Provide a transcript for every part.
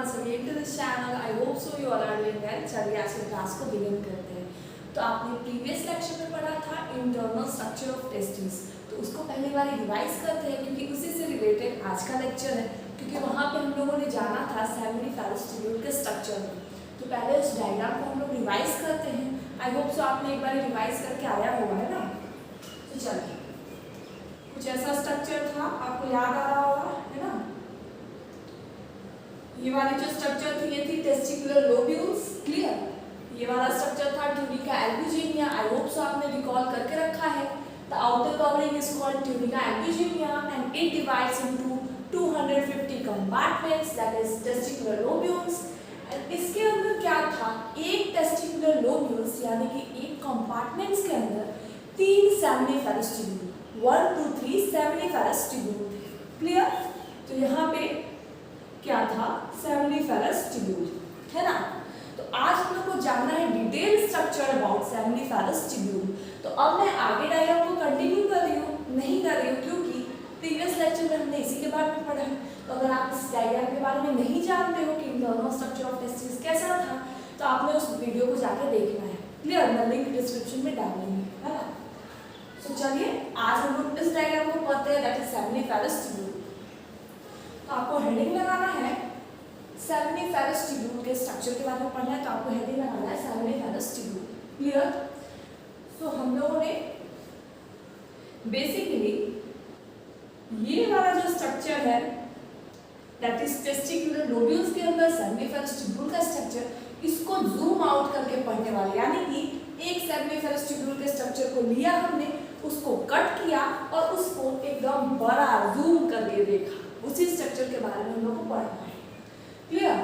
once again to this channel. I hope so you all are doing well. चलिए आज के class को begin करते हैं। तो आपने प्रीवियस लेक्चर में पढ़ा था इंटरनल स्ट्रक्चर ऑफ टेस्टिस, तो उसको पहली बार रिवाइज करते हैं क्योंकि उसी से रिलेटेड आज का लेक्चर है, क्योंकि वहाँ पे हम लोगों ने जाना था सेमिनिफेरस ट्यूब्यूल के स्ट्रक्चर में। तो पहले उस डायग्राम को हम लोग रिवाइज करते हैं। आई होप सो आपने एक बार रिवाइज करके आया होगा, है ना। तो चलिए, कुछ ऐसा स्ट्रक्चर था, आपको याद आ रहा होगा, है ना। ये वाली जो स्ट्रक्चर थी ये थी टेस्टिकुलर लोब्यूल्स, क्लियर। ये वाला स्ट्रक्चर था tunica albuginea. I hope so आपने रिकॉल करके रखा है। The outer covering is called tunica albuginea and it divides into 250 compartments, that is testicular lobules. And इसके अंदर क्या था, एक टेस्टिकुलर लोब्यूल्स यानी कि एक कंपार्टमेंट्स के अंदर 3 सेमिनिफेरस ट्यूब्यूल, 1 2 3 सेमिनिफेरस ट्यूब्यूल थे, क्लियर। तो यहाँ पे क्या था, सेमिनिफेरस ट्यूब्यूल, है ना। तो आज हम लोग को जानना है detail structure about seminiferous tubule. तो अब मैं आगे डायग्राम को कंटिन्यू कर रही हूँ, नहीं कर रही हूँ क्योंकि प्रीवियस लेक्चर में हमने इसी के बारे में पढ़ा है। तो अगर आप इस डायग्राम के बारे में नहीं जानते हो कि इंटरनल स्ट्रक्चर ऑफ टेस्टिस कैसा था, तो आपने उस वीडियो को जाके देखना है, क्लियर। मैं लिंक डिस्क्रिप्शन में डाल दूंगी, है ना। तो चलिए आज हम लोग इस डायग्राम को पढ़ते हैं, दैट इज सेमिनिफेरस ट्यूब्यूल। तो आपको हेडिंग लगाना है सेमिनिफेरस ट्यूब्यूल के स्ट्रक्चर के बारे में पढ़ना है, तो आपको हेडिंग लगाना है सेमिनिफेरस ट्यूब्यूल, क्लियर। सो हम लोगों ने बेसिकली ये वाला जो स्ट्रक्चर है दैट इज टेस्टिकुलर लोब्यूल्स के अंदर सेमिनिफेरस ट्यूब्यूल का स्ट्रक्चर, इसको जूम आउट करके पढ़ने वाले, यानी कि एक सेमिनिफेरस ट्यूब्यूल के स्ट्रक्चर को लिया हमने, उसको कट किया और उसको एकदम बड़ा जूम करके देखा, उसी स्ट्रक्चर के बारे में हम लोग को पढ़ना है, क्लियर।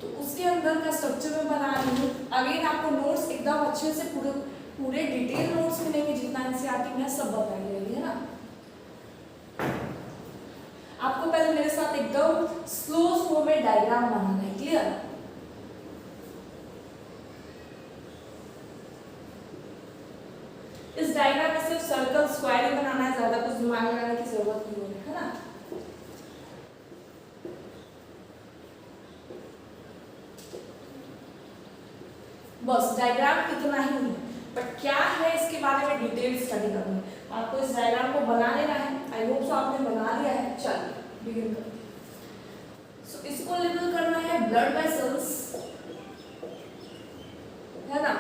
तो उसके अंदर का स्ट्रक्चर में बना रही हूँ। अगेन आपको नोट्स एकदम अच्छे से पूरे डिटेल नोट्स मिलेंगे, जितना एनसीईआरटी में सब बताई जाएगी, है ना। आपको पहले मेरे साथ एकदम स्लो में डायग्राम बनाना है, क्लियर। इस डायग्राम में सिर्फ सर्कल स्क्वायर ही बनाना है, ज्यादा कुछ दिमाग लगाने की जरूरत नहीं है ना। बस डायग्राम इतना ही है, बट क्या है इसके बारे में डिटेल स्टडी करनी है। आपको इस डायग्राम को बना लेना है। आई होप सो आपने बना लिया है। चलिए बिगिन करते हैं। सो इसको लेबल करना है ब्लड वेसल्स, है ना,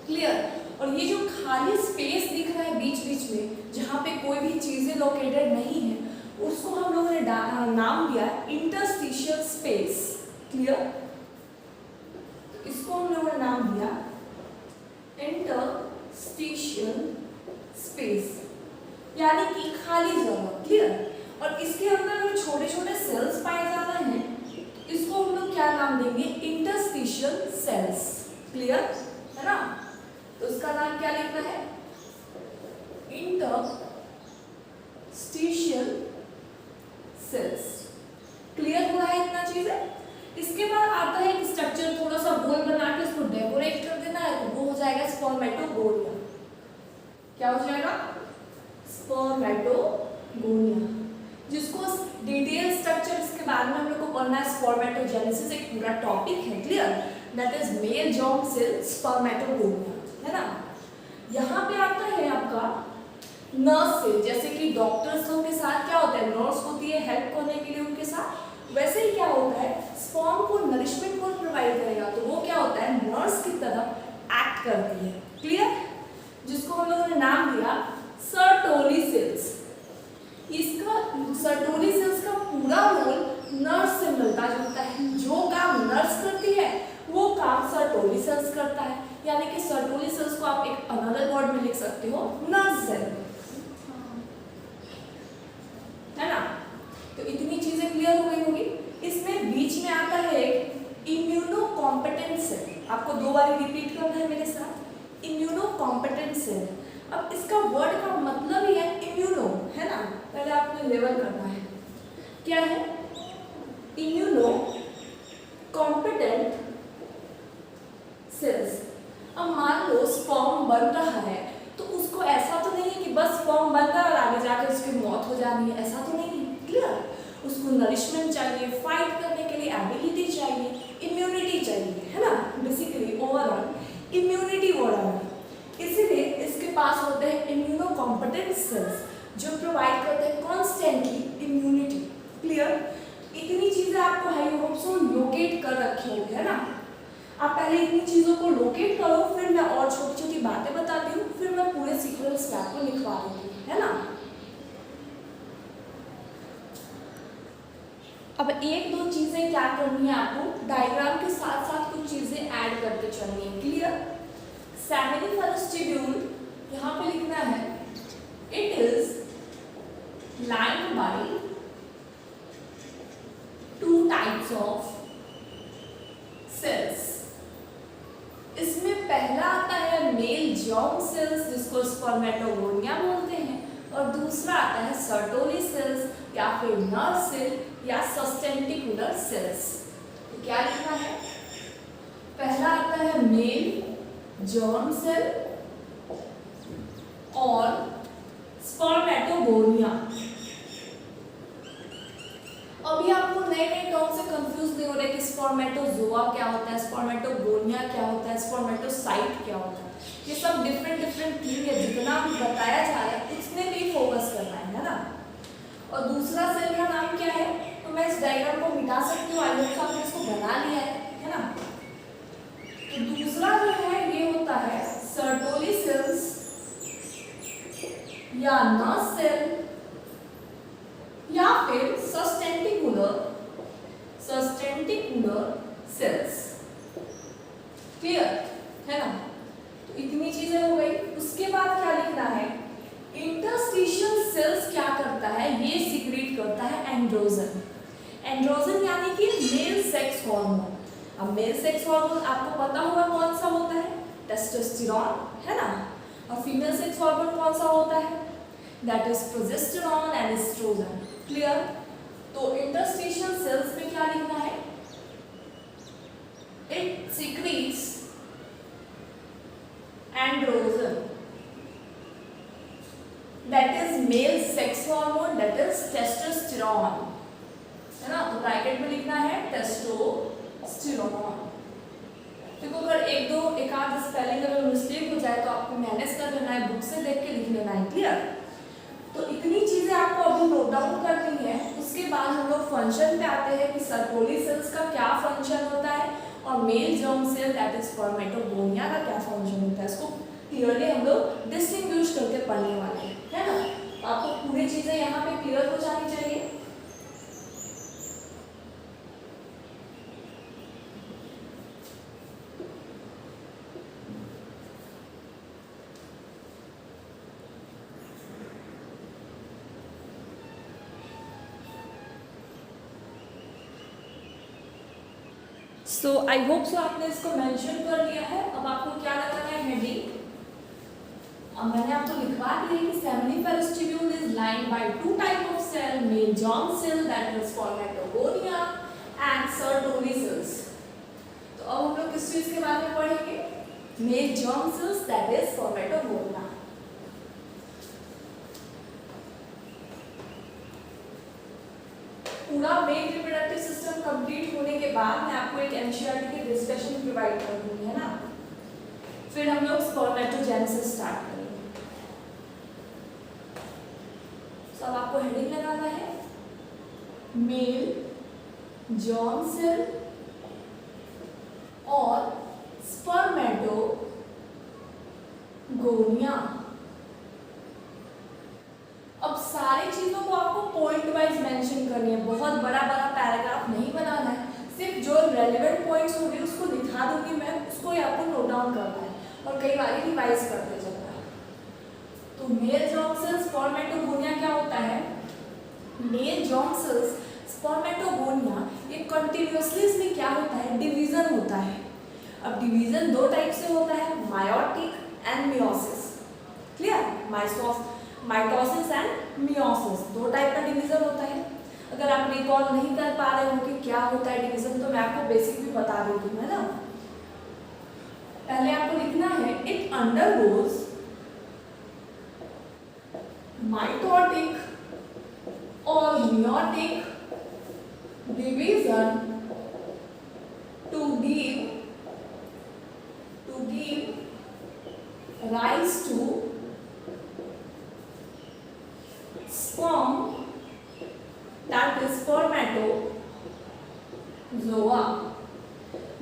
क्लियर। और ये जो खाली स्पेस दिख रहा है बीच बीच में, जहाँ पे कोई भी चीजें लोकेटेड नहीं है, उसको हम लोगों ने नाम दिया इंटरस्टिशियल स्पेस, क्लियर। इसको हम लोगों ने नाम दिया इंटरस्टिशियल स्पेस, यानी कि खाली जगह, क्लियर। और इसके अंदर जो छोटे छोटे सेल्स पाए जाते हैं, इसको हम लोग क्या नाम देंगे, इंटरस्टिशियल सेल्स, क्लियर, है ना। तो इसका नाम क्या लिखना है, इंटरस्टिशियल सेल्स, क्लियर हुआ है इतना चीज है। इसके बाद आता है एक स्ट्रक्चर, थोड़ा सा गोल बना के उसको डेकोरेट कर देना है, तो वो हो जाएगा स्पर्मेटोगोनिया। क्या हो जाएगा, स्पर्मेटोगोनिया, जिसको डिटेल स्ट्रक्चर इसके बारे में हम लोग को पढ़ना है। स्पर्मेटोजेनेसिस एक पूरा टॉपिक है, clear, that is male germ cell spermatogonia, है ना। यहाँ पे आता है आपका नर्स सेल, जैसे कि डॉक्टर्स लोग के साथ क्या होता है, नर्स होती है हेल्प करने के लिए उनके साथ, वैसे ही क्या होता है, स्पर्म को नरिशमेंट कौन प्रोवाइड करेगा, तो वो क्या होता है, नर्स की तरफ एक्ट करती है, क्लियर, जिसको हम लोगों ने नाम दिया सर्टोली सेल्स। इसका सर्टोली सेल्स का पूरा रोल नर्स से मिलता जुलता है, जो काम नर्स करती है वो काम सर्टोली सेल्स करता है, यानी कि सर्टोली सेल्स को आप एक अनदर वर्ड में लिख सकते हो, नर्स सेल, है ना। तो इतनी चीजें क्लियर हो गई होगी। इसमें बीच में आता है एक इम्यूनो कॉम्पिटेंट सेल, आपको 2 बार रिपीट करना है मेरे साथ, इम्यूनो कॉम्पिटेंट सेल। अब इसका वर्ड का मतलब ही है इम्यूनो, है ना। पहले आपको लेवल करना है, क्या है, इम्यूनो कॉम्पिटेंट सेल्स। अब मान लो स्पर्म बन रहा है, तो उसको ऐसा तो नहीं है कि बस स्पर्म बन रहा है और आगे जाकर उसकी मौत हो जानी है, ऐसा तो नहीं है, क्लियर। उसको नरिशमेंट चाहिए, चाहिए, फाइट करने के लिए एबिलिटी चाहिए, इम्यूनिटी चाहिए, है ना। बेसिकली ओवरऑल इम्यूनिटी वर्ड है, इसीलिए इसके पास होते हैं इम्यूनो कॉम्पिटेंट सेल्स जो प्रोवाइड करते हैं कॉन्स्टेंटली इम्यूनिटी। क्लियर। इतनी चीजें आपको हाई होप सो लोकेट कर रखी होगी, है ना। आप पहले इतनी चीजों को लोकेट करो, फिर मैं और छोटी छोटी बातें बताती हूँ, फिर मैं पूरे सीक्वेंस में आपको लिखवा देती हूँ, है ना। अब एक दो चीजें क्या करनी है आपको, डायग्राम के साथ साथ कुछ चीजें ऐड करके चलनी है। क्लियर। सेमिनिफरस ट्यूब्यूल यहाँ पे लिखना है, it is lined by two types of cells. इसमें पहला आता है मेल जर्म सेल्स जिसको स्पर्मेटोगोनिया बोलते हैं, और दूसरा आता है सर्टोली सेल्स या फिर नर्व सेल या सस्टेंटिकुलर सेल्स। तो क्या लिखना है, पहला आता है मेल जर्म सेल और स्पर्मेटोगोनिया। अभी आपको नए नए टर्म से कंफ्यूज नहीं हो रहे कि स्पर्मेटोजोआ क्या होता है, स्पर्मेटोगोनिया क्या होता है, स्पर्मेटोसाइट क्या होता है। ये सब डिफरेंट थिंग है, जितना भी बताया जा रहा है उसमें भी फोकस करना है ना। और दूसरा सेल का नाम क्या है, तो मैं इस डायग्राम को मिटा सकती हूँ, आई होप आपने इसको बना लिया है ना। तो दूसरा जो है ये होता है सर्टोली सेल्स या नर्व सेल या फिर सस्टेंटिकुलर सेल्स। क्लियर है ना। तो इतनी चीजें हो गई। उसके बाद क्या लिखना है, इंटरस्टिशियल सेल्स क्या करता है, ये सीक्रेट करता है एंड्रोजन। एंड्रोजन यानी कि मेल सेक्स हार्मोन। अब मेल सेक्स हार्मोन आपको पता होगा कौन सा होता है, टेस्टोस्टेरोन, है ना। और फीमेल सेक्स हार्मोन कौन सा होता है, that is progesterone and oestrogen. Clear. तो इंटरस्टिशियल सेल्स में क्या लिखना है, it secretes androgen that is male sex hormone that is testosterone, है ना। तो ब्रैकेट में लिखना है टेस्टोस्टेरोन। देखो अगर एक आध स्पेलिंग अगर मिस्टेक हो जाए तो आपको मैनेज कर लेना है, बुक से देख के लिख लेना है। क्लियर। तो इतनी चीजें आपको अभी नोट डाउन करनी है। उसके बाद हम लोग फंक्शन पे आते हैं कि सर्टोली सेल्स का क्या फंक्शन होता है और male germ cell that is spermatogonia का क्या फंक्शन होता है। इसको क्लियरली हम लोग डिस्टिंग्विश करके पढ़ने वाले हैं, है ना। तो आपको पूरी चीजें यहाँ पे क्लियर हो जानी चाहिए। सो आई होप सो आपने इसको मेंशन कर लिया है। अब आपको क्या लगाना है, हेडिंग। अब मैंने आपको लिखवा दिया कि seminiferous tubule is lined by two type of cell, male germ cell that is spermatogonia and Sertoli cells. तो अब हम लोग किस चीज के बारे में पढ़ेंगे, mail germ sales that is spermatogonia. पूरा मेल रिप्रोडक्टिव सिस्टम कंप्लीट होने के बाद मैं आपको एक एनसीईआरटी की डिस्कशन प्रोवाइड कर दूंगी, है ना। फिर हम लोग स्पर्मेटोजेनेसिस स्टार्ट करेंगे। तो अब आपको हेडिंग लगाना है, मेल जर्म सेल और स्पर्मेटोगोनिया। अब सारी चीजों को आपको पॉइंट वाइज मेंशन करनी है, बहुत बड़ा बड़ा पैराग्राफ नहीं बनाना है, सिर्फ जो रेलेवेंट पॉइंट्स होंगे उसको दिखा दूंगी मैं, उसको ही आपको नोट डाउन करना है और कई बार रिवाइज करते जाना है। तो मेल जर्म सेल्स स्पर्मेटोगोनिया क्या होता है, मेल जर्म सेल्स स्पर्मेटोगोनिया ये कंटिन्यूअसली इसमें क्या होता है, डिवीजन होता है। अब डिवीजन दो टाइप से होता है, meiotic and meiosis. Clear. Mitosis and meiosis दो टाइप का डिवीजन होता है। अगर आप रिकॉल नहीं कर पा रहे हो कि क्या होता है डिवीजन, तो मैं आपको बेसिक भी बता देती हूँ, है ना। पहले आपको लिखना है, इट अंडरगोज माइटोटिक और meiotic division to give rise to sperm, that is spermatozoa।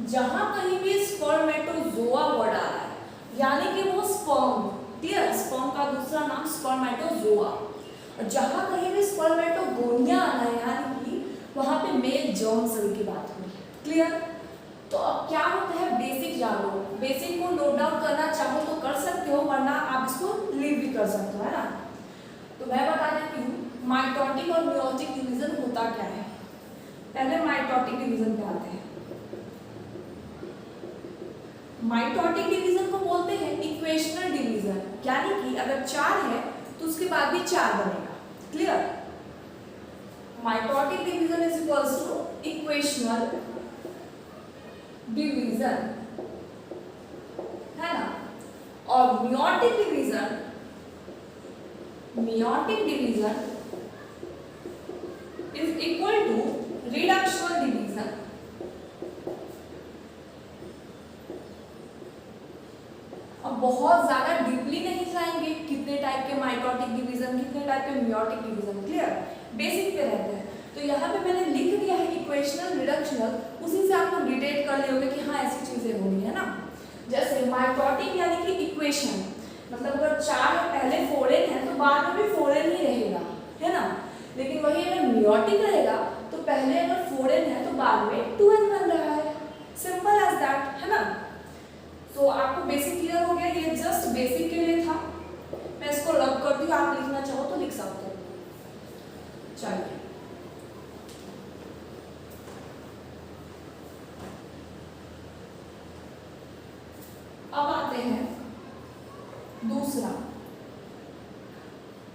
जहां कहीं भी स्पर्मेटोजोआ वर्ड आ रहा है यानी कि वो स्पर्म, क्लियर, स्पर्म का दूसरा नाम स्पर्मेटोजोआ। और जहां कहीं भी स्पर्मेटोगोनिया आना है यानी कि वहां पे मेल जर्म सेल की बात हो रही है, क्लियर। तो अब क्या होता है, बेसिक जानो, बेसिक को नोट डाउन करना चाहो तो कर सकते हो, वरना आप इसको लीव भी कर सकते हो, है ना। तो मैं बता देती हूँ माइटोटिक और मियोटिक डिवीजन होता क्या है। पहले माइटोटिक डिवीजन पे आते हैं। माइटोटिक डिवीजन को बोलते हैं इक्वेशनल डिवीजन, यानी कि अगर 4 है तो उसके बाद भी 4 बनेगा, clear. Mitotic division is equals to equational division, है ना। और meiotic division is equal to reductional division. अब बहुत ज्यादा डीपली नहीं जाएंगे, कितने टाइप के माइटोटिक डिवीजन, कितने टाइप के मियोटिक डिवीजन, क्लियर, बेसिक पे रहते हैं। तो यहाँ पे मैंने लिख दिया है इक्वेशनल, रिडक्शनल, उसी से आप लोग डिटेक्ट कर लियोगे कि हाँ ऐसी चीजें होनी है ना। जैसे माइटोटिक यानी कि इक्वेशन, मतलब अगर 4 में पहले 4n है तो बाद में भी 4n ही रहेगा, है ना। लेकिन वही अगर मियोटिक रहेगा तो पहले अगर 4n है तो बाद में 2n बन रहा है, सिंपल एज दैट, है ना। तो आपको बेसिक क्लियर हो गया, ये जस्ट बेसिक के लिए था। मैं इसको रब करती हूँ, आप लिखना चाहो तो लिख सकते हो। चलिए अब आते हैं दूसरा।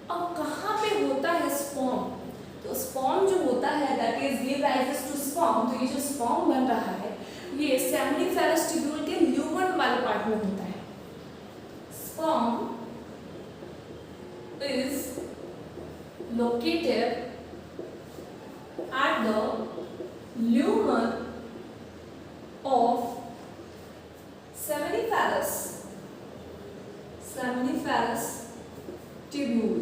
अब कहाँ पे होता है स्पर्म, तो स्पर्म जो होता है that is give rise to sperm. तो ये जो स्पर्म बन रहा है ये सेमिनिफेरस ट्यूब्यूल के ल्यूमन वाले पार्ट में होता है। Sperm is located at the lumen of seminiferous tubule.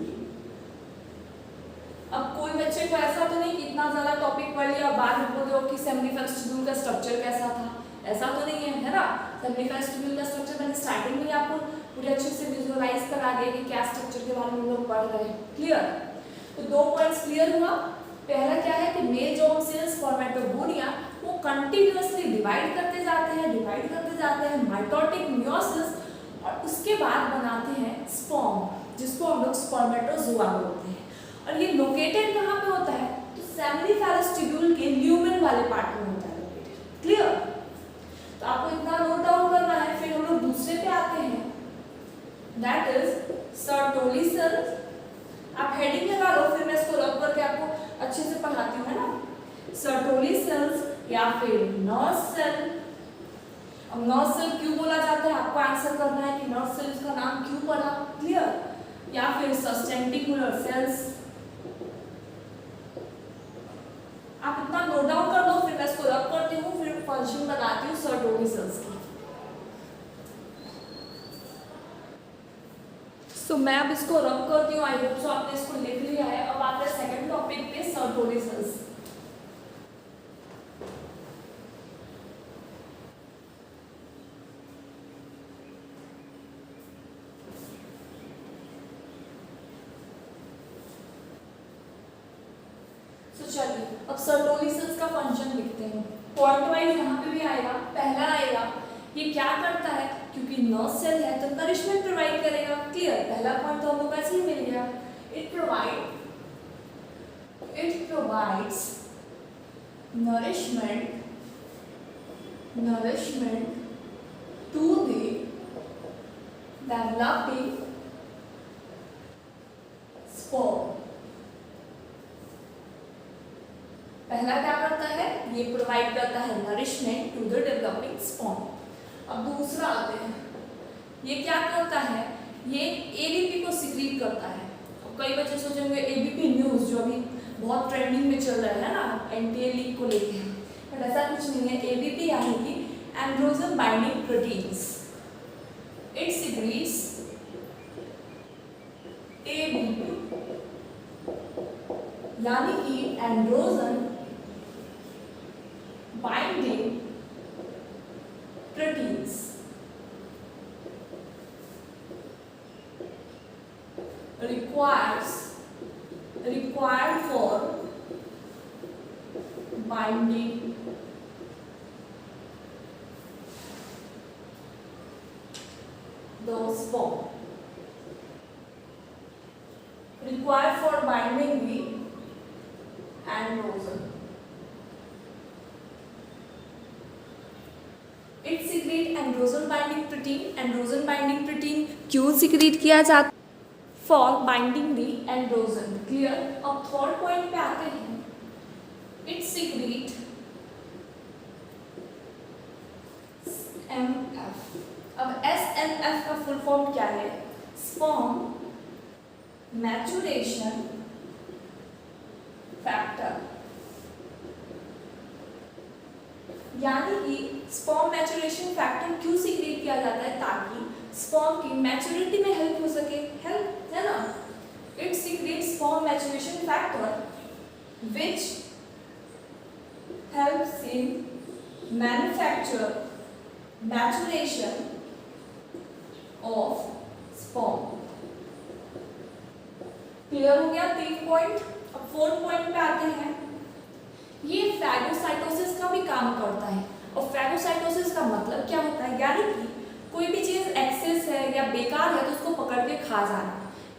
अब कोई बच्चे को ऐसा तो नहीं कि इतना ज्यादा टॉपिक पढ़ लिया और बाद में बोल दो कि सेमिनिफेरस ट्यूब्यूल का स्ट्रक्चर कैसा था, ऐसा तो नहीं है ना। सेमिनिफेरस ट्यूब्यूल का स्ट्रक्चर मैंने स्टार्टिंग में आपको पूरे अच्छे से विजुअलाइज करा दिया कि क्या स्ट्रक्चर के बारे में हम लोग पढ़ रहे हैं, क्लियर। तो 2 पॉइंट्स क्लियर हुआ। पहला क्या है कि मेल जर्म सेल्स स्पर्मेटोगोनिया वो कंटिन्यूअसली डिवाइड करते जाते हैं माइटोटिक, मियोसिस, और उसके बाद बनाते हैं स्पर्म, जिसको हम लोग स्पर्मेटोजोआ बोलते हैं। और ये लोकेटेड कहाँ पे होता है, तो सेमिनिफेरस ट्यूब्यूल के ल्यूमेन वाले पार्ट में होता है लोकेटेड, क्लियर। तो आपको इतना नोट डाउन करना है। फिर हम लोग दूसरे पे आते हैं, दैट इज सर्टोली सेल्स। आप हेडिंग लगा लो, फिर मैं इसको रब करके आपको अच्छे से पढ़ाती हूँ, है ना। सर्टोली सेल्स या फिर नर्व सेल। अब नर्व सेल क्यों बोला जाता है, आपको आंसर करना है कि नर्व सेल्स का नाम क्यों पड़ा, क्लियर। या फिर सस्टेंटिकुलर सेल्स, आप इतना नोट डाउन कर लो, फिर मैं इसको रब करती हूँ, फिर फंक्शन बताती हूँ सर्टोली सेल्स की। सो मैं अब इसको रब करती हूँ, आई होप सो आपने इसको लिख लिया है। अब आते हैं सेकंड टॉपिक पे, सर्टोली सेल्स। चलिए अब सर्टोली सेल्स का फंक्शन लिखते हैं। पॉइंट वाइज यहाँ पे भी आएगा। पहला आएगा, ये क्या करता है, क्योंकि नर्व सेल है तो नरिशमेंट प्रोवाइड करेगा, क्लियर। पहला पॉइंट तो हमको ऐसे ही मिल गया। It provides nourishment to the developing sperm। पहला क्या करता है, ये प्रोवाइड करता है nourishment to the developing sperm. अब दूसरा आते हैं, ये क्या करता है, ये एबीपी को सिक्रीट करता है। अब कई बच्चे सोचेंगे एबीपी न्यूज जो अभी बहुत ट्रेंडिंग में चल रहा है ना एनटीए लीग को लेके, बट ऐसा कुछ नहीं है। एबीपी यानी कि androgen binding proteins, it secretes ABP यानी कि androgen binding proteins required for binding the sperm, required for binding the androgen. It secrete androgen binding protein. Androgen binding protein क्यों secrete किया जाता? For binding the androgen. Clear? अब third point पे आते हैं। It secrete SMF. अब SMF का full form क्या है? Sperm maturation factor, यानी कि स्पर्म मैच्योरेशन फैक्टर क्यों सीक्रेट किया जाता है? ताकि स्पर्म की मैच्योरिटी में हेल्प हो सके, हेल्प है ना। It secrets sperm maturation factor which helps in manufacture maturation of sperm. Clear हो गया 3 पॉइंट। अब 4th पॉइंट पे आते हैं। ये फैगोसाइटोसिस का भी काम करता है। और फैगोसाइटोसिस का मतलब क्या होता है? यानी कि कोई भी चीज एक्सेस है या बेकार है तो उसको पकड़ के खा जाना।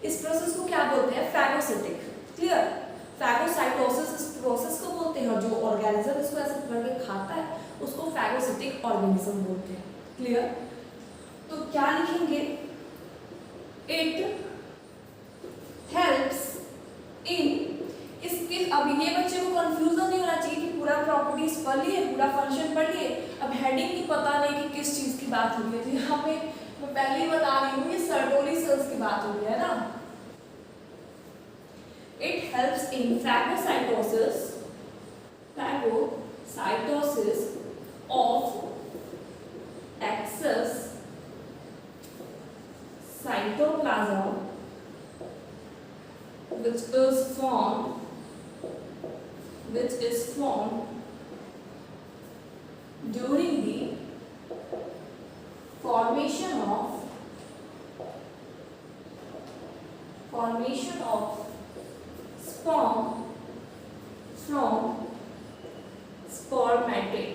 इस प्रोसेस को क्या बोलते हैं? फैगोसिटिक। क्लियर? फैगोसाइटोसिस इस प्रोसेस को बोलते हैं और जो ऑर्गेनिज्म इसको ऐसे पकड़ के खाता है उसको फैगोसिटिक ऑर्गेनिज्म बोलते हैं। क्लियर? तो क्या लिखेंगे? इट हेल्प्स इन, इसके अब ये बच्चे को कंफ्यूजन नहीं होना चाहिए कि पूरा प्रॉपर्टीज पढ़ लिए, पूरा फंक्शन पढ़ लिए, अब हेडिंग की पता नहीं कि किस चीज की बात हो रही है। तो यहाँ पे मैं पहले ही बता रही हूँ ये सर्टोली सेल्स की बात हो रही है ना। It helps in phagocytosis of excess cytoplasm which is formed during the formation of sperm from spermatid।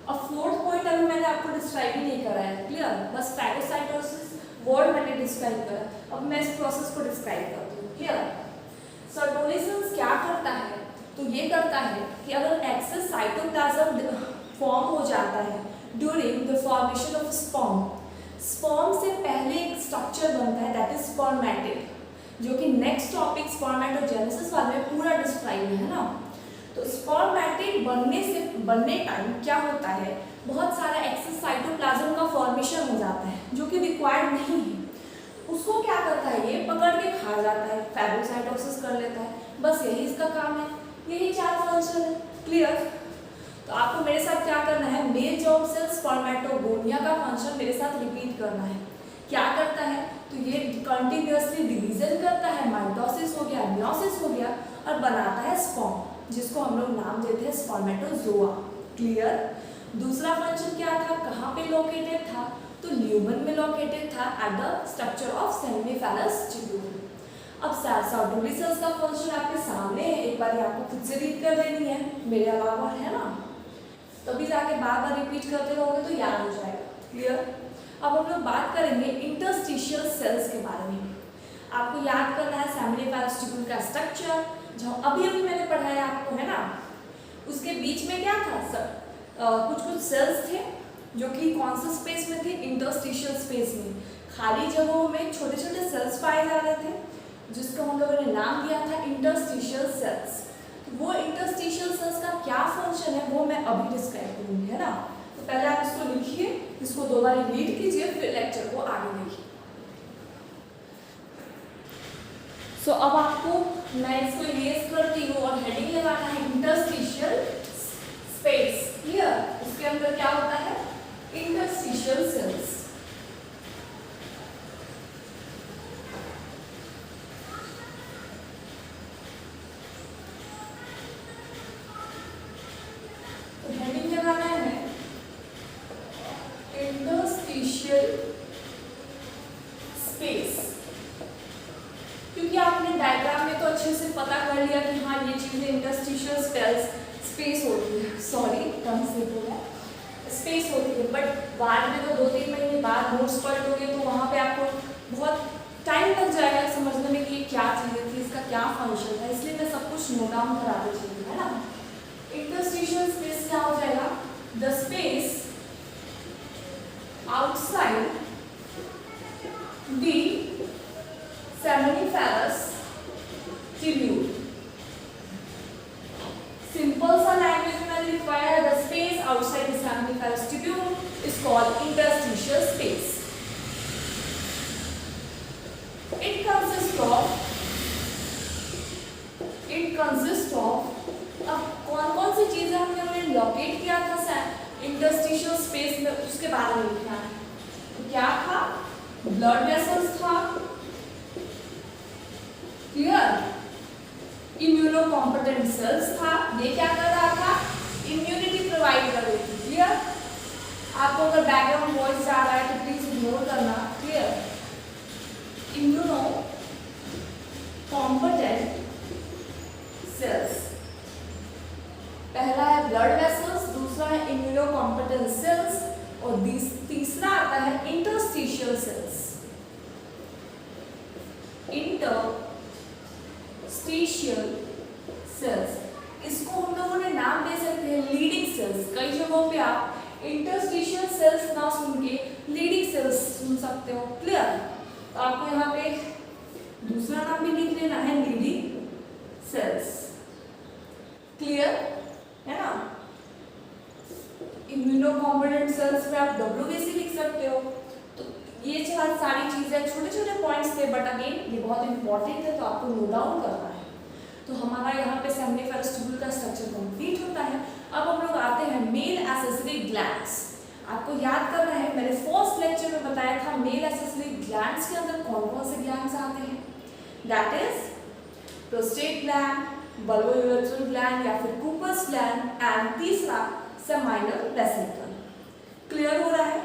अब 4th पॉइंट अभी मैंने आपको डिस्क्राइब ही नहीं करा है। क्लियर? बस फैगोसाइटोसिस वर्ड मैंने डिस्क्राइब करा। अब मैं इस प्रोसेस को डिस्क्राइब करती हूँ। क्लियर? सर्टोलिसेंस क्या करता है? तो ये करता है कि अगर एक्सेस साइटोप्लाज्म फॉर्म हो जाता है during the formation of sperm, sperm से पहले एक स्ट्रक्चर बनता है दैट इज स्पर्मेटिड, जो कि नेक्स्ट टॉपिक स्पर्मेटोजेनेसिस वाले में पूरा डिस्क्राइब है ना। तो स्पर्मेटिड बनने टाइम क्या होता है? बहुत सारा एक्सेस साइटोप्लाज्म का फॉर्मेशन हो जाता है जो कि रिक्वायर्ड नहीं है। उसको क्या करता है? ये पकड़ के खा जाता है, फैगोसाइटोसिस कर लेता है। बस यही इसका काम है, यही 4 फंक्शन है। क्लियर? तो आपको मेरे साथ क्या करना है? मेल जॉब सेल स्पर्मेटोगोनिया का फंक्शन मेरे साथ रिपीट करना है। क्या करता है? तो ये कंटिन्यूअसली डिवीजन करता है, माइटोसिस हो गया, मियोसिस हो गया, और बनाता है स्पर्म, जिसको हम लोग नाम देते हैं स्पर्मेटोजोआ। क्लियर? दूसरा फंक्शन क्या था? कहाँ पे लोकेटेड था? तो ल्यूमन में लोकेटेड था at the structure of seminiferous tubule. अब सर्टोली सेल्स का फंक्शन आपके सामने है, एक बार आपको खुद से रीड कर लेनी है, मेरे अलावा, है ना। तभी जाके बार बार रिपीट करते रहोगे तो याद हो जाएगा। क्लियर? अब हम लोग बात करेंगे इंटरस्टिशियल सेल्स के बारे में। आपको याद करना है सेमिफेरस ट्यूब्यूल का स्ट्रक्चर, जो अभी अभी मैंने पढ़ाया आपको, है ना। उसके बीच में क्या था? कुछ सेल्स थे जो कि कौन सा स्पेस में थे? इंटरस्टिशियल स्पेस में, खाली जगहों में छोटे छोटे सेल्स पाए जा रहे थे, जिसको हम लोगों ने नाम दिया था इंटरस्टिशियल सेल्स। वो इंटरस्टिशियल सेल्स का क्या फंक्शन है वो मैं अभी डिस्क्राइब करूंगी, है ना। तो पहले आप इसको लिखिए, इसको 2 बार रीड कीजिए, फिर लेक्चर को आगे देखिए। सो अब आपको मैं इसको इरेज करती हूँ और हेडिंग लगाना है इंटरस्टिशियल स्पेस। क्लियर? उसके अंदर क्या होता है? Interstitial cells. तो हेडिंग लगाना है इंटरस्टिशियल स्पेस, क्योंकि आपने डायग्राम में तो अच्छे से पता कर लिया कि हाँ ये चीजें इंटरस्टिशियल स्पेस होती है, सॉरी कम से बोला स्पेस होती है, बट बाद में तो 2-3 महीने बाद नोट्स पढ़ोगे तो वहाँ पे आपको बहुत टाइम लग जाएगा समझने में कि ये क्या चीज़ें थी, इसका क्या फंक्शन था, इसलिए मैं सब कुछ नोट डाउन कराते चलूँ, है ना। इंटरस्टिशियल स्पेस क्या हो जाएगा? The space outside the seminiferous tubule। Simple सा लैंग्वेज में मैंने लिखवाया है, the space outside the seminiferous tubule is called interstitial space। It consists of अब कौन-कौन सी चीजें हमने लोकेट किया था इंटरस्टिशियल स्पेस में, उसके बारे में लिखना है। तो क्या था? ब्लड वेसल्स था, क्लियर? इम्यूनो कॉम्पिटेंट सेल्स था, ये क्या कर रहा था? इम्यूनिटी प्रोवाइड कर रही थी, क्लियर? आपको अगर बैकग्राउंड वॉइस जा रहा है तो प्लीज इग्नोर करना, क्लियर? इम्यूनो कॉम्पिटेंट सेल्स, पहला है ब्लड वेसल्स, दूसरा है इम्यूनो कॉम्पिटेंट सेल्स और तीसरा आता है इंटरस्टिशियल सेल्स। इंटरस्टिशियल सेल्स, इसको हम लोगों ने नाम दे सकते हैं लीडिंग सेल्स। कई जगहों पे आप इंटरस्टिशियल सेल्स ना सुन के लीडिंग सेल्स सुन सकते हो, क्लियर? तो आपको यहाँ पे दूसरा नाम भी लिख लेना है लीडिंग सेल्स, क्लियर है ना। इम्यूनो कॉम्पिटेंट सेल्स में आप WBC लिख सकते हो। तो ये सारी चीजें छोटे छोटे पॉइंट्स थे, बट अगेन ये बहुत इंपॉर्टेंट है तो आपको नोट डाउन करना है। तो हमारा यहाँ पे सेमिनिफेरस ट्यूब्यूल का स्ट्रक्चर कंप्लीट होता है। अब हम लोग आते हैं मेल एक्सेसरी ग्लैंड्स। आपको याद करना है, मैंने फर्स्ट लेक्चर में बताया था मेल एक्सेसरी ग्लैंड्स के अंदर कौन कौन से ग्लैंड्स आते हैं। That is prostate gland, bulbourethral gland या फिर कूपर्स ग्लैंड एंड तीसरा सेमाइनल वेसिकल। क्लियर हो रहा है?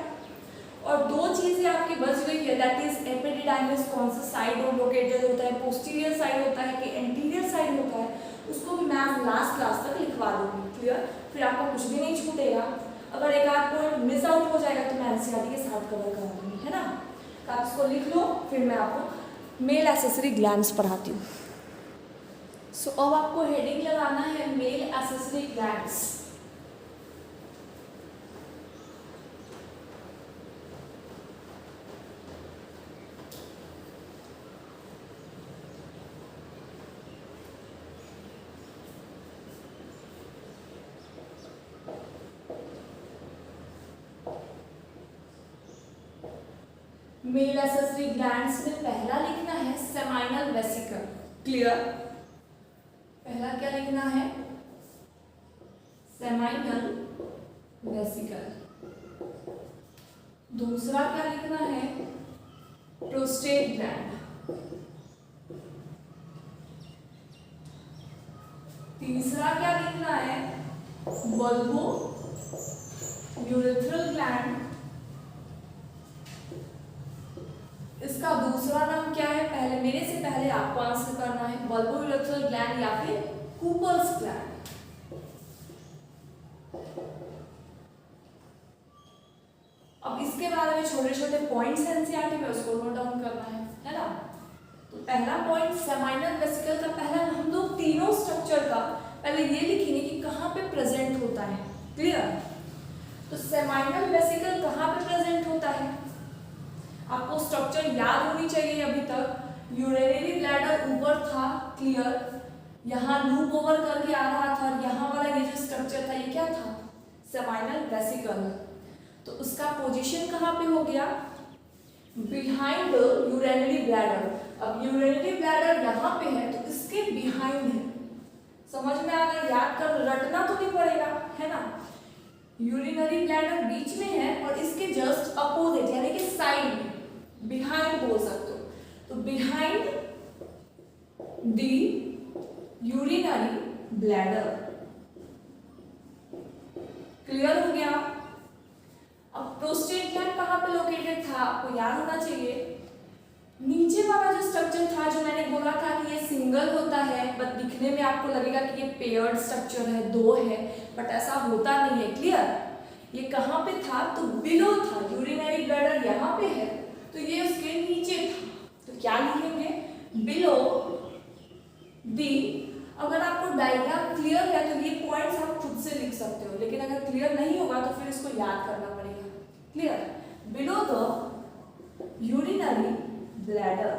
और दो चीजें आपकी बच गई है, दैट इज एपिडिडाइमिस कौन सा साइड लोकेटेड होता है, पोस्टीरियर साइड होता है कि एंटीरियर साइड होता है, उसको भी मैं लास्ट क्लास तक लिखवा दूंगी, क्लियर? फिर आपका कुछ भी नहीं छूटेगा। अगर एक आध पॉइंट मिस आउट हो जाएगा तो मैं एनसीईआरटी के साथ कवर करा दूंगी, है ना। तो आप इसको लिख लो, फिर मैं आपको मेल एक्सेसरी ग्लैंड्स पढ़ाती हूँ। सो अब आपको हेडिंग लगाना है male accessory glands. Male accessory glands में पहला लिखना है सेमाइनल वेसिकल, क्लियर? पहला क्या लिखना है? Seminal vesicle. दूसरा क्या लिखना है? Prostate gland. तीसरा क्या लिखना है? Bulbo urethral gland. इसका दूसरा नाम क्या है? पहले मेरे से पहले आपको आंसर करना है, बल्बोयूरेथ्रल ग्लैंड या फिर कूपर्स ग्लैंड। अब इसके बारे में छोटे छोटे पॉइंट्स एनसीईआरटी में उसको नोट डाउन करना है ना। तो पहला पॉइंट सेमाइनल वेसिकल का, पहला हम लोग तीनों स्ट्रक्चर का पहले ये लिखेंगे कि कहाँ पे प्रेजेंट होता है, क्लियर? तो सेमाइनल वेसिकल कहाँ पे प्रेजेंट होता है? आपको स्ट्रक्चर याद होनी चाहिए अभी तक। यूरिनरी ब्लैडर ऊपर था, क्लियर? यहाँ लूप ओवर करके आ रहा था, यहाँ वाला ये जो स्ट्रक्चर था ये क्या था? Seminal vesicle. तो उसका पोजीशन कहाँ पे हो गया? Behind urinary bladder. अब यूरिनरी ब्लैडर यहाँ पे है तो इसके इसके बिहाइंड है। समझ में आ गया? याद कर, रटना तो नहीं पड़ेगा, है ना। यूरिनरी ब्लैडर बीच में है और इसके जस्ट अपोजिट यानी कि साइड में, बिहाइंड बोल सकते हो। तो behind the urinary bladder. Clear हो गया? अब प्रोस्टेट ग्लैंड कहाँ पे लोकेटेड था आपको याद होना चाहिए। नीचे वाला जो स्ट्रक्चर था, जो मैंने बोला था कि ये सिंगल होता है, बट दिखने में आपको लगेगा कि ये पेयर्ड स्ट्रक्चर है, दो है, बट ऐसा होता नहीं है। क्लियर? ये कहाँ पे था? तो बिलो था। यूरिनरी ब्लैडर यहाँ पे है तो ये उसके नीचे था। तो क्या लिखेंगे? Below the. अगर आपको डायग्राम क्लियर है तो ये पॉइंट्स आप खुद से लिख सकते हो, लेकिन अगर क्लियर नहीं होगा तो फिर इसको याद करना पड़ेगा। Clear? Below the urinary bladder.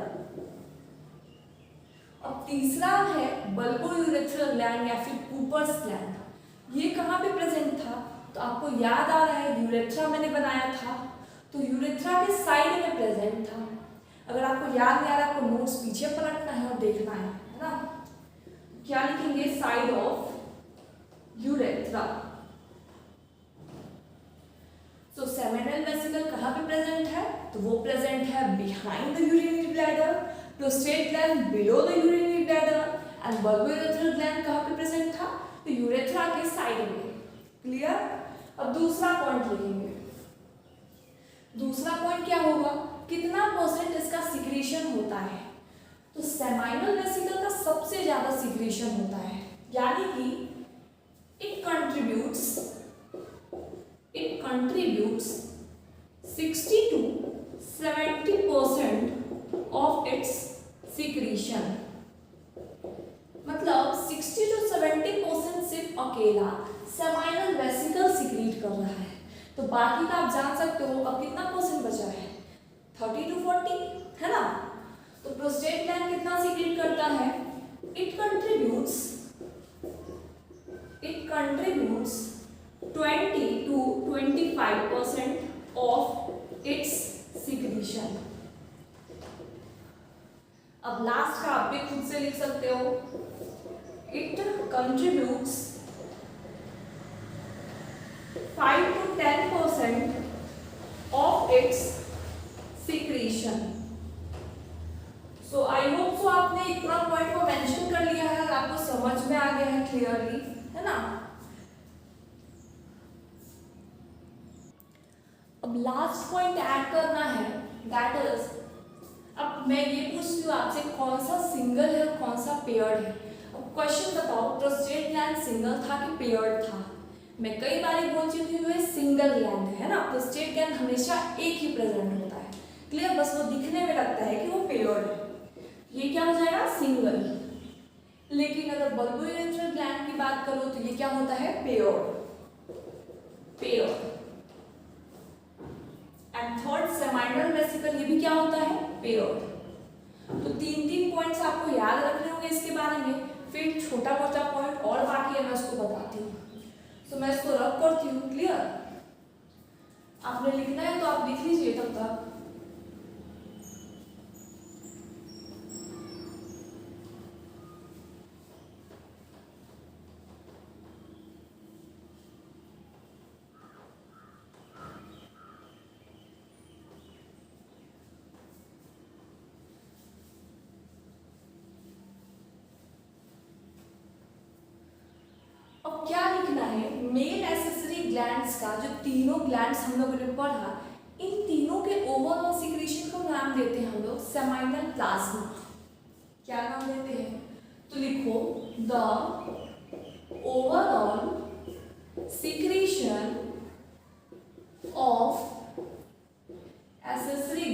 अब तीसरा है बल्बोयूरेथ्रल ग्लैंड या फिर कूपर्स ग्लैंड। ये कहाँ पे प्रेजेंट था? तो आपको याद आ रहा है यूरेथ्रा मैंने बनाया था, तो यूरेथ्रा के साइड में प्रेजेंट था। अगर आपको याद नहीं आ रहा, आपको नोट्स पीछे पलटना है और देखना है ना। क्या लिखेंगे? Side of urethra. So seminal vesicle कहाँ पे प्रेजेंट है? तो वो प्रेजेंट है behind the urinary bladder, prostate gland below the urinary bladder, and bulbourethral gland कहाँ पे प्रेजेंट था? तो यूरेथ्रा के साइड में। क्लियर? अब दूसरा पॉइंट लिखेंगे। दूसरा पॉइंट क्या होगा? कितना परसेंट इसका सिक्रीशन होता है? तो सेमाइनल वेसिकल का सबसे ज्यादा सिक्रीशन होता है, यानी कि it contributes 60 to 70% of its secretion। मतलब 60 to 70% सिर्फ अकेला सेमाइनल वेसिकल सिक्रीट कर रहा है, तो बाकी का आप जान सकते हो। अब कितना परसेंट बचा है? 30 to 40, है ना। तो प्रोस्टेट ग्लैंड कितना सिक्रीट करता है? It contributes 20 to 25% of its secretion। अब लास्ट का आप भी खुद से लिख सकते हो। It contributes 5 to 10% of its secretion। So I hope so आपने इतना पॉइंट को मेंशन कर लिया है और आपको समझ में आ गया है क्लियरली, है ना। अब लास्ट पॉइंट ऐड करना है, दैट इज, अब मैं ये पूछती हूँ आपसे, कौन सा सिंगल है और कौन सा पेयर्ड है। अब क्वेश्चन बताओ, प्रोस्टेट ग्लैंड सिंगल था कि पेयर्ड था? मैं कई बार बोल चुकी हूँ ये सिंगल ग्लैंड है ना। प्रोस्टेट ग्लैंड हमेशा एक ही प्रेजेंट होता है। क्लियर? बस वो दिखने में लगता है कि वो पेयर्ड है। ये क्या हो जाएगा? सिंगल। लेकिन अगर बल्बोयूरेथ्रल ग्लैंड की बात करो तो ये क्या होता है? Paired. And third seminal vesicle, ये भी क्या होता है? पेयर्ड। तो तीन पॉइंट्स आपको याद रखने होंगे इसके बारे में। फिर छोटा मोटा पॉइंट और बाकी है, मैं उसको बताती हूँ। तो मैं इसको रब करती हूँ। क्लियर? आपने लिखना है तो आप लिख लीजिए तब तक। अब क्या लिखना है? मेल एक्सेसरी ग्लैंड्स का, जो तीनों ग्लैंड्स हम लोगों ने पढ़ा, इन तीनों के ओवरऑल सिक्रीशन को नाम देते हैं हम लोग सेमाइनल प्लाज्मा। क्या नाम देते हैं? तो लिखो, the overall secretion of accessory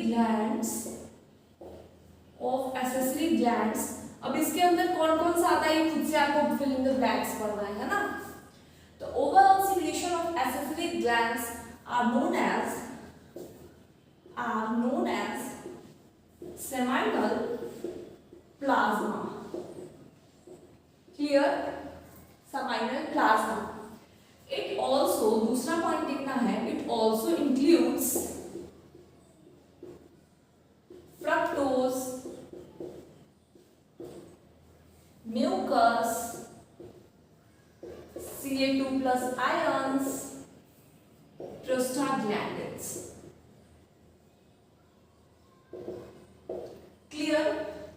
glands. अब इसके अंदर कौन कौन सा आता है ये खुद से आपको फिल इन द ब्लैंक्स पढ़ना है ना। तो overall secretion of accessory glands are known as seminal plasma. Clear? Seminal plasma. It also, दूसरा पॉइंट लिखना है, it also includes fructose Ca2 plus ions, prostaglandins. Clear?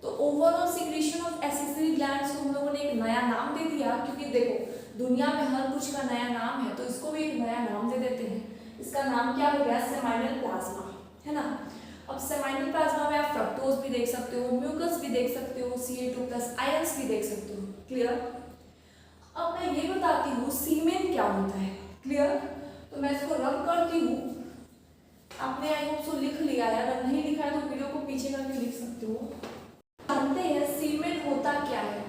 तो overall secretion of accessory glands को हम लोगों ने एक नया नाम दे दिया, क्योंकि देखो दुनिया में हर कुछ का नया नाम है, तो इसको भी एक नया नाम दे देते हैं। इसका नाम क्या हो गया? सेमाइनल प्लाज्मा, है ना। अब सेमाइनल प्लाज्मा में आप फ्रक्टोज भी देख सकते हो, म्यूकस भी देख सकते हो, Ca2 प्लस आयंस भी देख सकते हो। क्लियर? अब मैं ये बताती हूँ सीमेन क्या होता है। क्लियर? तो मैं इसको रब करती हूँ। आपने आई होप सो लिख लिया है, अगर नहीं लिखा है तो वीडियो को पीछे करके लिख सकते हो। जानते हैं सीमेन होता क्या है?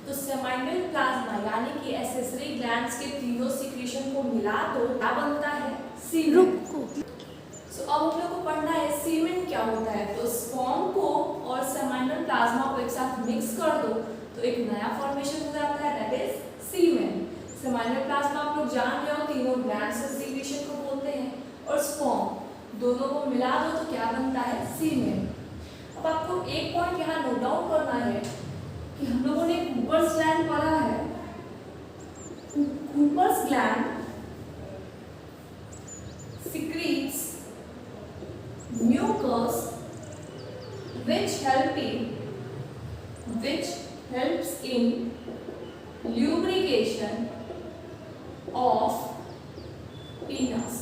तो सेमाइनल प्लाज्मा यानी कि एसेसरी ग्लैंड्स के तीनों सिक्रीशन को मिला तो क्या बनता है? सीमेन। सो अब हम लोग को पढ़ना है सीमेन क्या होता है। तो स्पर्म को और सेमाइनल प्लाज्मा को एक साथ मिक्स कर दो तो एक नया फॉर्मेशन हो जाता है, that is semen. Seminal plasma आप लोग जान रहे हो तीनों ग्लैंड्स के सिक्रीशन को बोलते हैं, और स्पर्म दोनों को मिला दो तो क्या बनता है? सीमेन। अब आपको एक पॉइंट यहाँ नोट डाउन करना है कि हम लोगों ने कूपर्स ग्लैंड पढ़ा है। Cowper's gland secretes mucus which helps in lubrication of penis।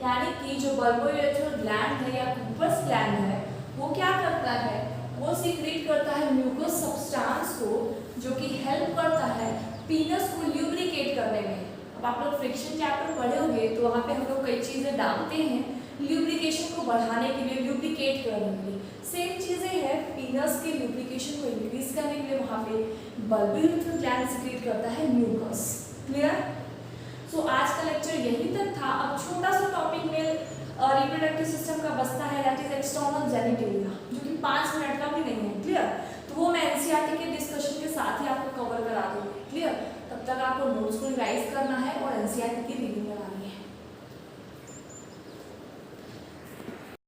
यानी कि जो बल्बोयूरेथ्रल ग्लैंड है या कूपर्स ग्लैंड है वो क्या करता है? वो सीक्रेट करता है म्यूकस सब्सटेंस को, जो कि हेल्प करता है पीनस को ल्यूब्रिकेट करने में। अब आप लोग फ्रिक्शन चैप्टर पढ़े होंगे तो वहाँ पे हम लोग कई चीज़ें डालते हैं ल्यूब्रिकेशन को बढ़ाने के लिए, ल्यूब्रिकेट करने के लिए। सेम चीज़ें हैं पीनस के ल्यूब्रिकेशन को इंक्रीज करने के लिए वहाँ पे बल्बोयूरेथ्रल ग्लैंड सीक्रेट करता है म्यूकस। क्लियर? सो आज का लेक्चर यही तक था। अब छोटा सा टॉपिक में रिप्रोडक्टिव सिस्टम का बचता है, दैट इज एक्सटर्नल जेनिटेलिया, जो कि 5 मिनट का भी नहीं है। क्लियर? तो वो मैं एनसीईआरटी के डिस्कशन के साथ ही आपको कवर करा दूंगी। क्लियर? तब तक आपको नोट्स को रिवाइज करना है और एनसीईआरटी की